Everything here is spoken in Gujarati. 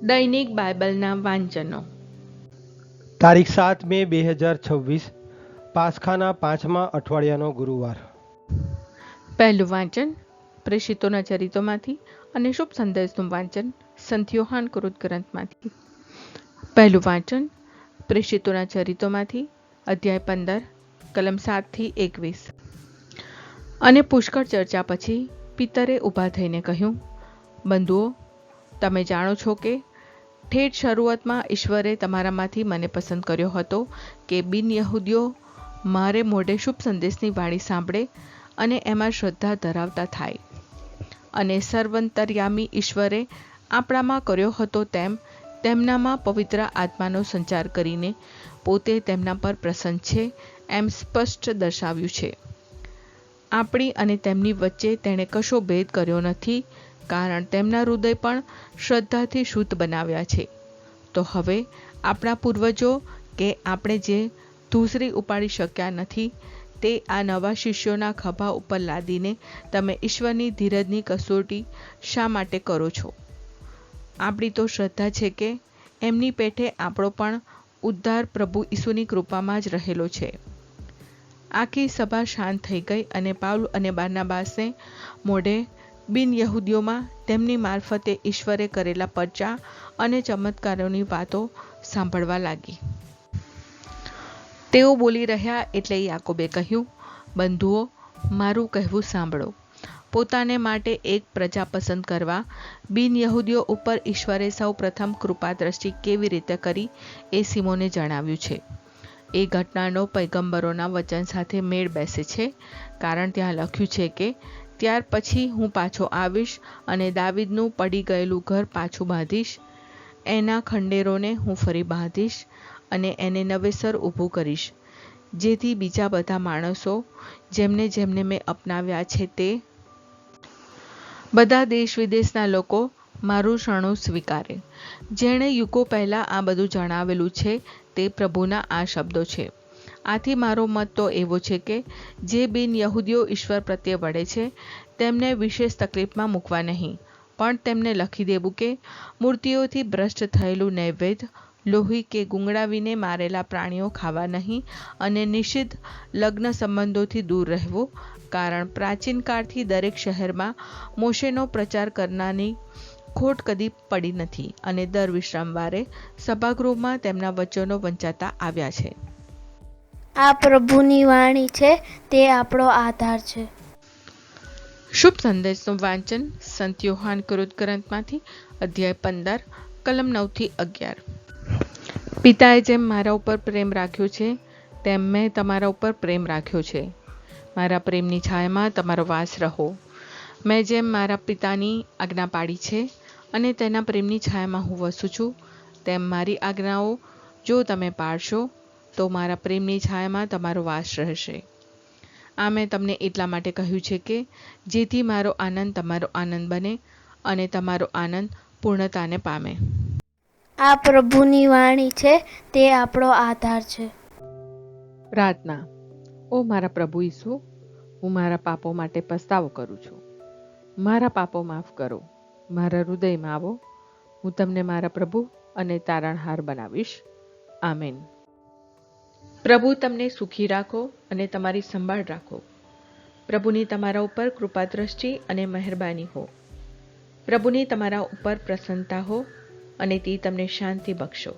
દૈનિક બાઇબલના વાંચનો. તારીખ 7 મે 2026, પાસખાના 5મા અઠવાડિયાનો ગુરુવાર. પહેલું વાંચન પ્રેષિતોના ચરિત્રોમાંથી અને શુભ સંદેશનું વાંચન સંત યોહાન કૃત ગ્રંથમાંથી. પહેલું વાંચન પ્રેષિતોના ચરિત્રોમાંથી અધ્યાય 15 કલમ 7-21. અને પુષ્કળ ચર્ચા પછી પિતરે ઊભા થઈને કહ્યું, બંધુઓ, તમે જાણો છો કે ઠેઠ શરૂઆતમાં ઈશ્વરે તમારામાંથી મને પસંદ કર્યો હતો કે બિન યહૂદીઓ મારે મોઢે શુભ સંદેશની વાણી સાંભળે અને એમાં શ્રદ્ધા ધરાવતા થાય. અને સર્વંતર્યામી ઈશ્વરે આપણામાં કર્યો હતો તેમ તેમનામાં પવિત્ર આત્માનો સંચાર કરીને પોતે તેમના પર પ્રસન્ન છે એમ સ્પષ્ટ દર્શાવ્યું છે. આપણી અને તેમની વચ્ચે તેણે કશો ભેદ કર્યો નથી, કારણ તેમના હૃદય પણ શ્રદ્ધાથી શુદ્ધ બનાવ્યા છે. તો હવે આપણા પૂર્વજો કે આપણે જે ધૂસરી ઉપાડી શક્યા નથી તે આ નવા શિષ્યોના ખભા ઉપર લાદીને તમે ઈશ્વરની ધીરજની કસોટી શા માટે કરો છો? આપણી તો શ્રદ્ધા છે કે એમની પેઠે આપણો પણ ઉદ્ધાર પ્રભુ ઈસુની કૃપામાં જ રહેલો છે. આખી સભા શાંત થઈ ગઈ અને પાઉલ અને બારનાબાસને મોઢે બિન યહૂદીઓમાં તેમની મારફતે ઈશ્વરે કરેલા પરચા અને ચમત્કારોની વાતો સાંભળવા લાગી. તેઓ બોલી રહ્યા એટલે યાકોબે કહ્યું, બંધુઓ, મારું કહેવું સાંભળો. પોતાને માટે એક પ્રજા પસંદ કરવા બિન યહૂદીઓ ઉપર ઈશ્વરે સૌ પ્રથમ કૃપા દ્રષ્ટિ કેવી રીતે કરી એ સિમોને જણાવ્યું છે. એ ઘટનાનો પૈગંબરોના વચન સાથે મેળ બેસે છે, કારણ ત્યાં લખ્યું છે કે ત્યાર પછી હું પાછો આવીશ અને દાવીદનું પડી ગયેલું ઘર પાછું બાંધીશ, એના ખંડેરોને હું ફરી બાંધીશ અને એને નવેસર ઊભું કરીશ, જેથી બીજા બધા માણસો જેમને જેમને મેં અપનાવ્યા છે તે બધા દેશ વિદેશના લોકો મારું શરણું સ્વીકારે. જેણે યુગો પહેલાં આ બધું જણાવેલું છે તે પ્રભુના આ શબ્દો છે. આથી મારો મત તો એવો છે કે જે બિન યહૂદીઓ ઈશ્વર પ્રત્યે વળે છે તેમને વિશેષ તકલીફમાં મૂકવા નહીં, પણ તેમને લખી દેવું કે મૂર્તિઓથી ભ્રષ્ટ થયેલું નૈવેદ્ય, લોહી કે ગુંગળાવીને મારેલા પ્રાણીઓ ખાવા નહીં અને નિષિદ્ધ લગ્ન સંબંધોથી દૂર રહેવું, કારણ પ્રાચીન કાળથી દરેક શહેરમાં મોશેનો પ્રચાર કરનારની ખોટ કદી પડી નથી અને દર વિશ્રામવારે સભાગૃહમાં તેમના વચનો વંચાતા આવ્યા છે. આ પ્રભુની વાણી છે, તે આપણો આધાર છે. શુભ સંદેશનું વાંચન સંત યોહાન કૃત ગ્રંથમાંથી અધ્યાય 15 કલમ 9-11. પિતાએ જેમ મારા ઉપર પ્રેમ રાખ્યો છે તેમ મેં તમારા ઉપર પ્રેમ રાખ્યો છે. મારા પ્રેમની છાયામાં તમારો વાસ રહો. મેં જેમ મારા પિતાની આજ્ઞા પાડી છે અને તેના પ્રેમની છાયામાં હું વસું છું, તેમ મારી આજ્ઞાઓ જો તમે પાળશો તો મારા પ્રેમની છાયામાં તમારો વાસ રહેશે. આ મેં તમને એટલા માટે કહ્યું છે કે જેથી મારો આનંદ તમારો આનંદ બને અને તમારો આનંદ પૂર્ણતાને પામે. આ પ્રભુની વાણી છે, તે આપણો આધાર છે. પ્રાર્થના. ઓ મારા પ્રભુ ઈસુ, હું મારા પાપો માટે પસ્તાવો કરું છું. મારા પાપો માફ કરો. મારા હૃદયમાં આવો. હું તમને મારા પ્રભુ અને તારણહાર બનાવીશ. આમેન. પ્રભુ તમને સુખી રાખો અને તમારી સંભાળ રાખો. પ્રભુની તમારા ઉપર કૃપા દ્રષ્ટિ અને મહેરબાની હો. પ્રભુની તમારા ઉપર પ્રસન્નતા હો અને તે તમને શાંતિ બક્ષો.